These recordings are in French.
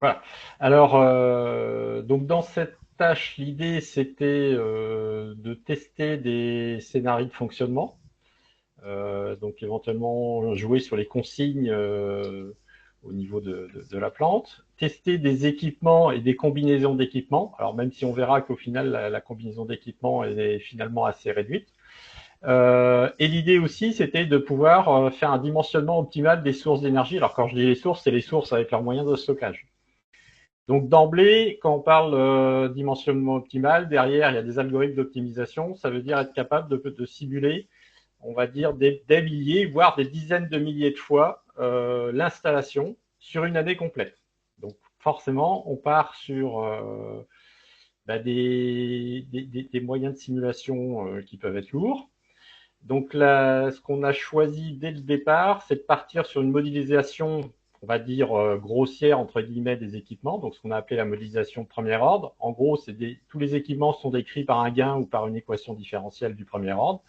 Voilà. Alors, donc dans cette tâche, l'idée c'était de tester des scénarios de fonctionnement, donc éventuellement jouer sur les consignes au niveau de la plante, tester des équipements et des combinaisons d'équipements. Alors même si on verra qu'au final la combinaison d'équipements est finalement assez réduite. Et l'idée aussi, c'était de pouvoir faire un dimensionnement optimal des sources d'énergie. Alors quand je dis les sources, c'est les sources avec leurs moyens de stockage. Donc d'emblée, quand on parle dimensionnement optimal, derrière, il y a des algorithmes d'optimisation. Ça veut dire être capable de simuler, on va dire, des milliers, voire des dizaines de milliers de fois l'installation sur une année complète. Donc forcément, on part sur des moyens de simulation qui peuvent être lourds. Donc là, ce qu'on a choisi dès le départ, c'est de partir sur une modélisation, on va dire grossière entre guillemets des équipements, donc ce qu'on a appelé la modélisation de premier ordre. En gros, tous les équipements sont décrits par un gain ou par une équation différentielle du premier ordre.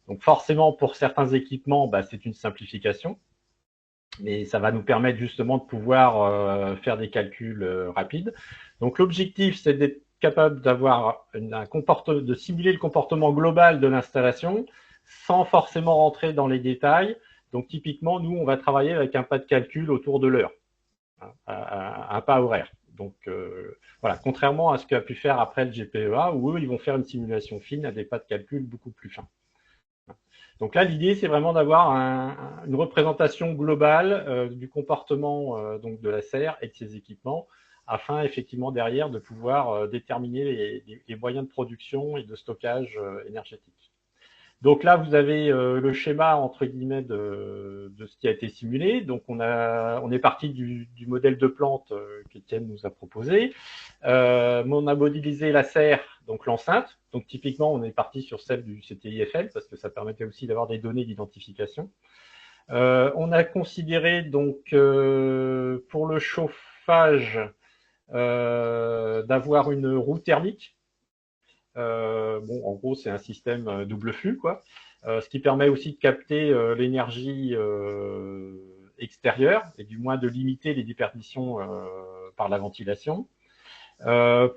Donc forcément, pour certains équipements, c'est une simplification, mais ça va nous permettre justement de pouvoir faire des calculs rapides. Donc l'objectif, c'est d'être capable d'avoir de simuler le comportement global de l'installation sans forcément rentrer dans les détails. Donc typiquement, nous, on va travailler avec un pas de calcul autour de l'heure, un pas horaire. Donc voilà, contrairement à ce qu'a pu faire après le GPEA, où eux, ils vont faire une simulation fine à des pas de calcul beaucoup plus fins. Donc là, l'idée, c'est vraiment d'avoir une représentation globale du comportement donc de la serre et de ses équipements, afin effectivement derrière de pouvoir déterminer les moyens de production et de stockage énergétique. Donc là, vous avez le schéma entre guillemets de ce qui a été simulé. Donc on est parti du modèle de plante qu'Étienne nous a proposé. On a modélisé la serre, donc l'enceinte. Donc typiquement, on est parti sur celle du CTIFL parce que ça permettait aussi d'avoir des données d'identification. On a considéré donc pour le chauffage d'avoir une roue thermique. Bon, en gros, c'est un système double flux, quoi. Ce qui permet aussi de capter l'énergie extérieure et du moins de limiter les déperditions par la ventilation.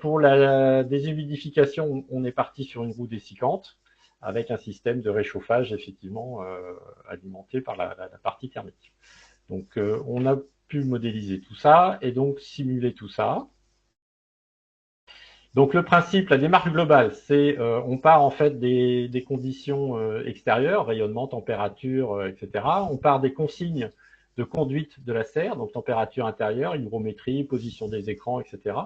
Pour la déshumidification, on est parti sur une roue dessicante avec un système de réchauffage effectivement alimenté par la partie thermique. Donc on a pu modéliser tout ça et donc simuler tout ça. Donc le principe, la démarche globale, c'est on part en fait des conditions extérieures, rayonnement, température, etc. On part des consignes de conduite de la serre, donc température intérieure, hygrométrie, position des écrans, etc.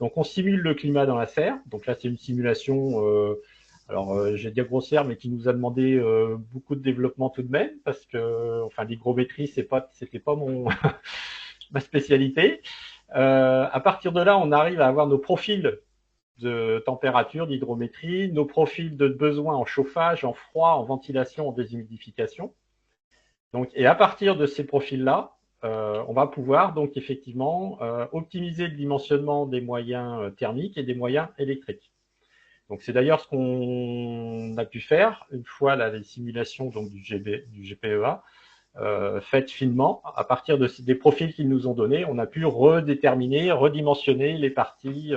Donc on simule le climat dans la serre. Donc là c'est une simulation, j'ai dit grossière, mais qui nous a demandé beaucoup de développement tout de même, parce que enfin l'hygrométrie c'était pas mon ma spécialité. À partir de là, on arrive à avoir nos profils de température, d'hydrométrie, nos profils de besoins en chauffage, en froid, en ventilation, en déshumidification. Donc, et à partir de ces profils-là, on va pouvoir donc effectivement optimiser le dimensionnement des moyens thermiques et des moyens électriques. Donc c'est d'ailleurs ce qu'on a pu faire une fois les simulations donc du GPEA faites finement. À partir des profils qu'ils nous ont donnés, on a pu redéterminer, redimensionner les parties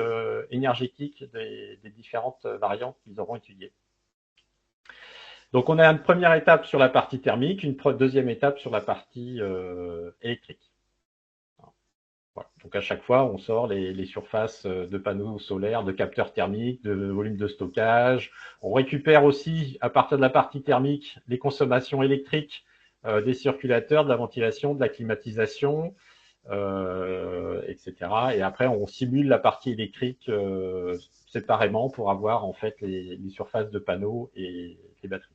énergétiques des différentes variantes qu'ils auront étudiées. Donc on a une première étape sur la partie thermique, une deuxième étape sur la partie électrique. Voilà. Donc à chaque fois, on sort les surfaces de panneaux solaires, de capteurs thermiques, de volumes de stockage. On récupère aussi, à partir de la partie thermique, les consommations électriques des circulateurs, de la ventilation, de la climatisation, etc. Et après, on simule la partie électrique séparément pour avoir en fait les surfaces de panneaux et les batteries.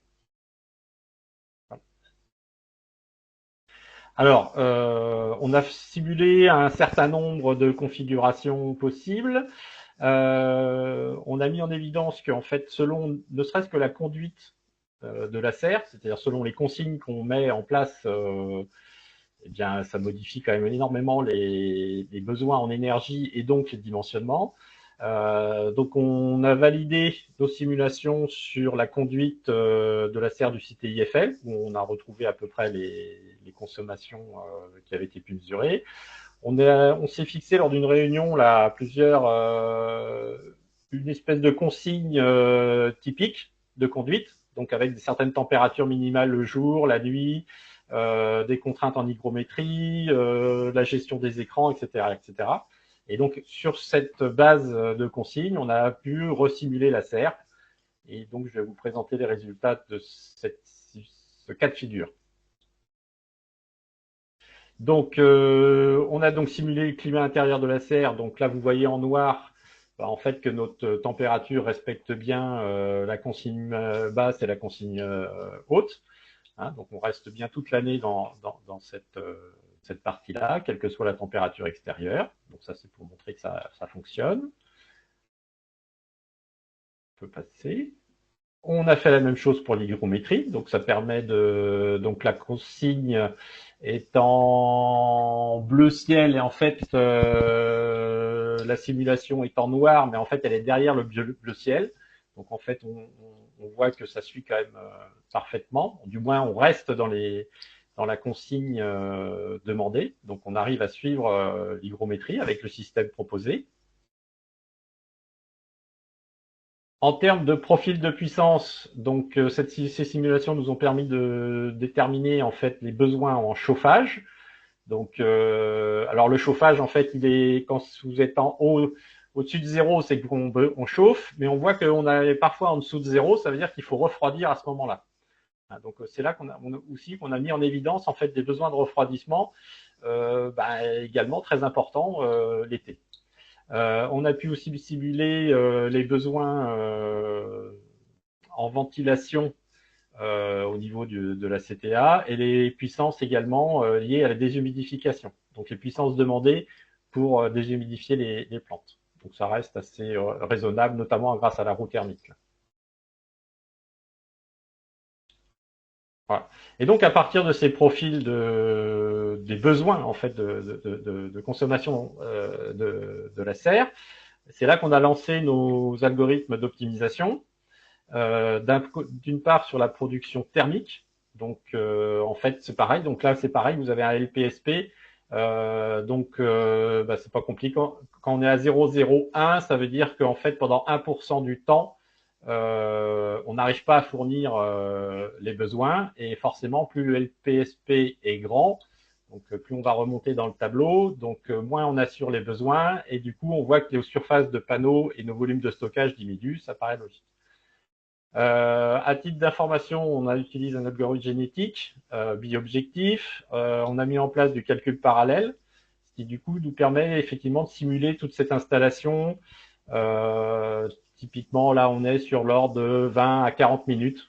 Alors, on a simulé un certain nombre de configurations possibles. On a mis en évidence qu'en fait, selon ne serait-ce que la conduite de la serre, c'est-à-dire selon les consignes qu'on met en place, eh bien, ça modifie quand même énormément les besoins en énergie et donc les dimensionnements. Donc, on a validé nos simulations sur la conduite de la serre du site IFL, où on a retrouvé à peu près les consommations qui avaient été mesurées. On s'est fixé lors d'une réunion là une espèce de consigne typique de conduite, donc avec certaines températures minimales le jour, la nuit, des contraintes en hygrométrie, la gestion des écrans, etc., etc. Et donc sur cette base de consignes, on a pu resimuler la serre. Et donc je vais vous présenter les résultats de ce cas de figure. Donc, on a donc simulé le climat intérieur de la serre. Donc là, vous voyez en noir, en fait, que notre température respecte bien la consigne basse et la consigne haute. Hein, donc, on reste bien toute l'année dans cette partie-là, quelle que soit la température extérieure. Donc, ça, c'est pour montrer que ça fonctionne. On peut passer. On a fait la même chose pour l'hygrométrie, donc ça permet donc la consigne est en bleu ciel et en fait la simulation est en noir, mais en fait elle est derrière le bleu ciel. Donc en fait on voit que ça suit quand même parfaitement. Du moins on reste dans la consigne demandée. Donc on arrive à suivre l'hygrométrie avec le système proposé. En termes de profil de puissance, donc ces simulations nous ont permis de déterminer en fait les besoins en chauffage. Donc, alors le chauffage en fait, il est quand vous êtes en haut, au-dessus de zéro, c'est qu'on chauffe, mais on voit qu'on est parfois en dessous de zéro, ça veut dire qu'il faut refroidir à ce moment-là. Donc c'est là qu'on a mis en évidence en fait des besoins de refroidissement, également très importants l'été. On a pu aussi simuler les besoins en ventilation au niveau de la CTA et les puissances également liées à la déshumidification. Donc les puissances demandées pour déshumidifier les plantes. Donc ça reste assez raisonnable, notamment grâce à la roue thermique. Voilà. Et donc à partir de ces profils des besoins en fait de consommation de la serre, c'est là qu'on a lancé nos algorithmes d'optimisation. D'une part sur la production thermique. Donc en fait c'est pareil. Donc là c'est pareil. Vous avez un LPSP. C'est pas compliqué. Quand on est à 0,01, ça veut dire qu'en fait pendant 1% du temps, on n'arrive pas à fournir les besoins et forcément plus le LPSP est grand, donc plus on va remonter dans le tableau, donc moins on assure les besoins et du coup on voit que les surfaces de panneaux et nos volumes de stockage diminuent, ça paraît logique. À titre d'information, on a utilisé un algorithme génétique biobjectif, on a mis en place du calcul parallèle, ce qui du coup nous permet effectivement de simuler toute cette installation. Typiquement, là, on est sur l'ordre de 20 à 40 minutes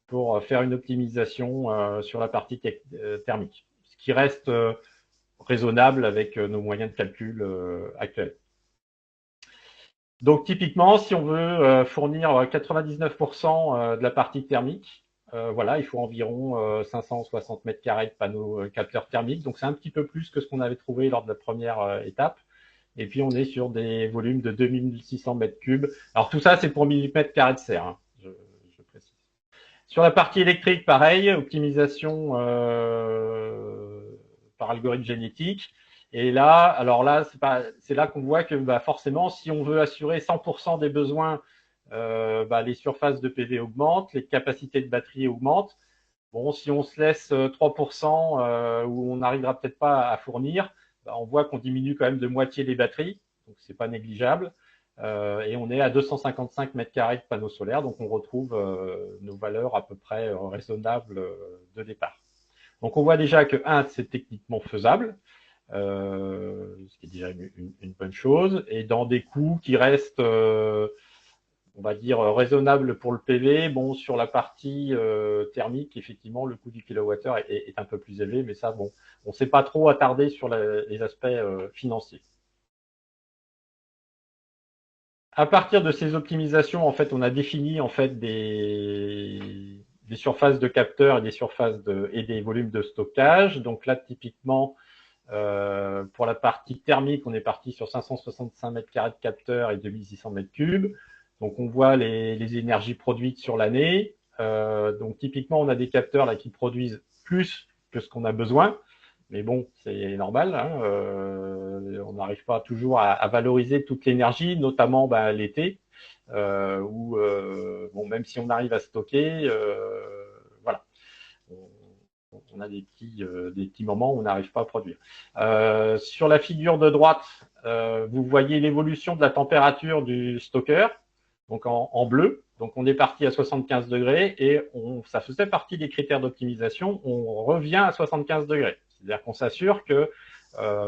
pour faire une optimisation sur la partie thermique, ce qui reste raisonnable avec nos moyens de calcul actuels. Donc, typiquement, si on veut fournir 99% de la partie thermique, voilà, il faut environ 560 mètres carrés de panneaux capteurs thermiques. Donc, c'est un petit peu plus que ce qu'on avait trouvé lors de la première étape. Et puis, on est sur des volumes de 2600 mètres cubes. Alors, tout ça, c'est pour millimètre carré de serre, hein, je précise. Sur la partie électrique, pareil, optimisation par algorithme génétique. Et là, alors là, c'est là qu'on voit que forcément, si on veut assurer 100% des besoins, les surfaces de PV augmentent, les capacités de batterie augmentent. Bon, si on se laisse 3% où on n'arrivera peut-être pas à fournir, on voit qu'on diminue quand même de moitié les batteries, donc c'est pas négligeable. Et on est à 255 mètres carrés de panneaux solaires, donc on retrouve nos valeurs à peu près raisonnables de départ. Donc on voit déjà que c'est techniquement faisable, ce qui est déjà une bonne chose, et dans des coûts qui restent, on va dire, raisonnables pour le PV. Bon, sur la partie thermique, effectivement, le coût du kilowattheure est un peu plus élevé, mais ça, bon, on ne s'est pas trop attardé sur les aspects financiers. À partir de ces optimisations, en fait, on a défini en fait des surfaces de capteurs et des surfaces et des volumes de stockage. Donc là, typiquement, pour la partie thermique, on est parti sur 565 mètres carrés de capteurs et 2600 mètres cubes. Donc on voit les énergies produites sur l'année. Donc typiquement, on a des capteurs là qui produisent plus que ce qu'on a besoin. Mais bon, c'est normal. Hein, on n'arrive pas toujours à valoriser toute l'énergie, notamment l'été, où bon, même si on arrive à stocker, voilà, on a des petits moments où on n'arrive pas à produire. Sur la figure de droite, vous voyez l'évolution de la température du stocker, donc en bleu. Donc on est parti à 75 degrés et ça faisait partie des critères d'optimisation. On revient à 75 degrés. C'est-à-dire qu'on s'assure que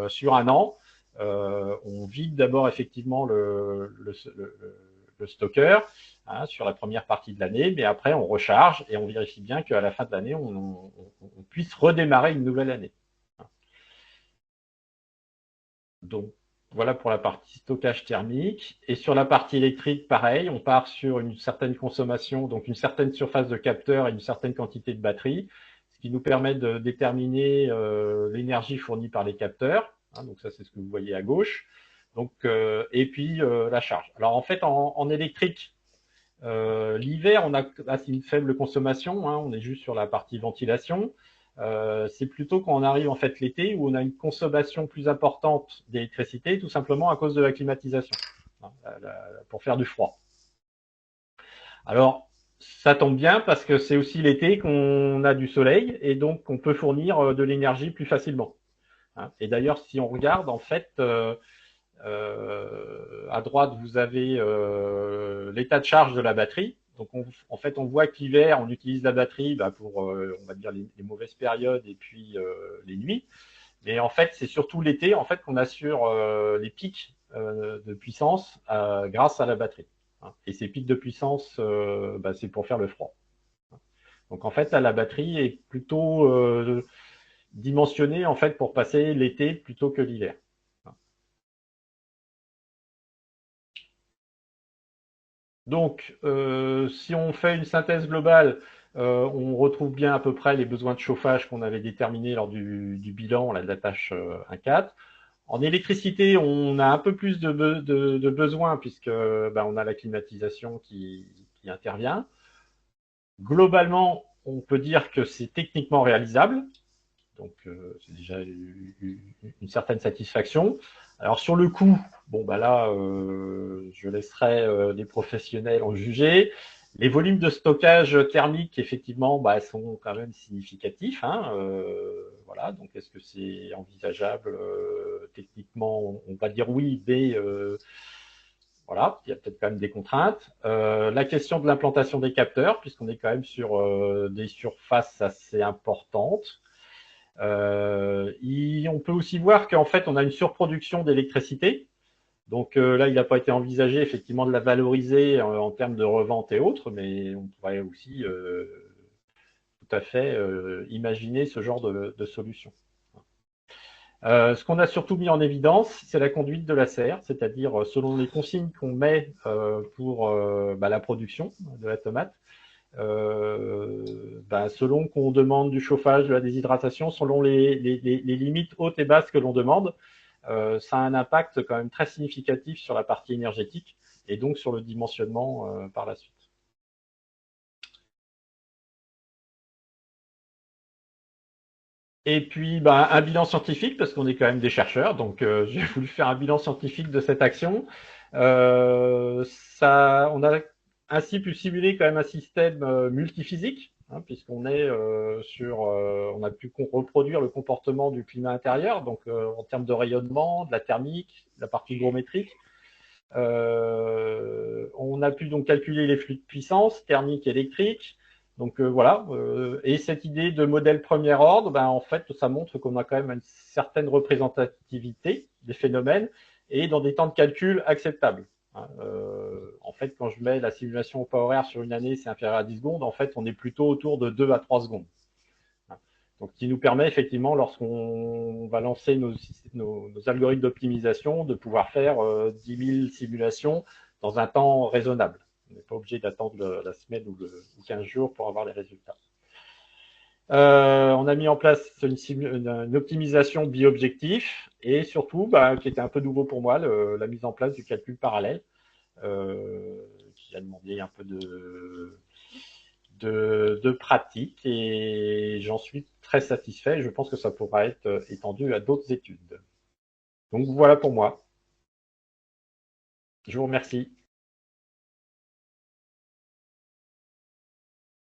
sur un an, on vide d'abord effectivement le stocker sur la première partie de l'année, mais après on recharge et on vérifie bien qu'à la fin de l'année, on puisse redémarrer une nouvelle année. Donc voilà pour la partie stockage thermique. Et sur la partie électrique, pareil, on part sur une certaine consommation, donc une certaine surface de capteur et une certaine quantité de batterie, ce qui nous permet de déterminer l'énergie fournie par les capteurs. Donc ça, c'est ce que vous voyez à gauche. Donc, et puis la charge. Alors en fait, en électrique, l'hiver, on a assez une faible consommation, on est juste sur la partie ventilation. C'est plutôt quand on arrive en fait l'été où on a une consommation plus importante d'électricité, tout simplement à cause de la climatisation, pour faire du froid. Alors, ça tombe bien parce que c'est aussi l'été qu'on a du soleil et donc on peut fournir de l'énergie plus facilement. Et d'ailleurs, si on regarde, en fait, à droite, vous avez l'état de charge de la batterie. Donc, en fait, on voit que l'hiver, on utilise la batterie pour, on va dire, les mauvaises périodes et puis les nuits. Mais en fait, c'est surtout l'été, en fait, qu'on assure les pics de puissance grâce à la batterie. Et ces pics de puissance, c'est pour faire le froid. Donc, en fait, là, la batterie est plutôt dimensionnée en fait pour passer l'été plutôt que l'hiver. Donc, si on fait une synthèse globale, on retrouve bien à peu près les besoins de chauffage qu'on avait déterminés lors du bilan là, de la tâche 1.4. En électricité, on a un peu plus de besoins puisque on a la climatisation qui intervient. Globalement, on peut dire que c'est techniquement réalisable. Donc, c'est déjà une certaine satisfaction. Alors, sur le coût, bon, là, je laisserai les professionnels en juger. Les volumes de stockage thermique, effectivement, sont quand même significatifs. Voilà, donc est-ce que c'est envisageable techniquement? On va dire oui, mais voilà, il y a peut-être quand même des contraintes. La question de l'implantation des capteurs, puisqu'on est quand même sur des surfaces assez importantes. On peut aussi voir qu'en fait, on a une surproduction d'électricité. Donc là, il n'a pas été envisagé effectivement de la valoriser en termes de revente et autres, mais on pourrait aussi tout à fait imaginer ce genre de solution. Ce qu'on a surtout mis en évidence, c'est la conduite de la serre, c'est-à-dire selon les consignes qu'on met pour la production de la tomate, selon qu'on demande du chauffage, de la déshydratation, selon les limites hautes et basses que l'on demande, ça a un impact quand même très significatif sur la partie énergétique et donc sur le dimensionnement par la suite. Et puis un bilan scientifique, parce qu'on est quand même des chercheurs, donc j'ai voulu faire un bilan scientifique de cette action. On a ainsi pu simuler quand même un système multiphysique, puisqu'on est on a pu reproduire le comportement du climat intérieur, donc en termes de rayonnement, de la thermique, de la partie hygrométrique. On a pu donc calculer les flux de puissance thermique et électrique. Donc voilà, et cette idée de modèle premier ordre, en fait, ça montre qu'on a quand même une certaine représentativité des phénomènes et dans des temps de calcul acceptables. En fait, quand je mets la simulation au pas horaire sur une année, c'est inférieur à 10 secondes. En fait, on est plutôt autour de 2 à 3 secondes. Donc, qui nous permet effectivement, lorsqu'on va lancer nos algorithmes d'optimisation, de pouvoir faire 10 000 simulations dans un temps raisonnable. On n'est pas obligé d'attendre la semaine ou 15 jours pour avoir les résultats. On a mis en place une optimisation bi-objectif et surtout, qui était un peu nouveau pour moi, la mise en place du calcul parallèle, qui a demandé un peu de pratique et j'en suis très satisfait. Je pense que ça pourra être étendu à d'autres études. Donc voilà pour moi. Je vous remercie.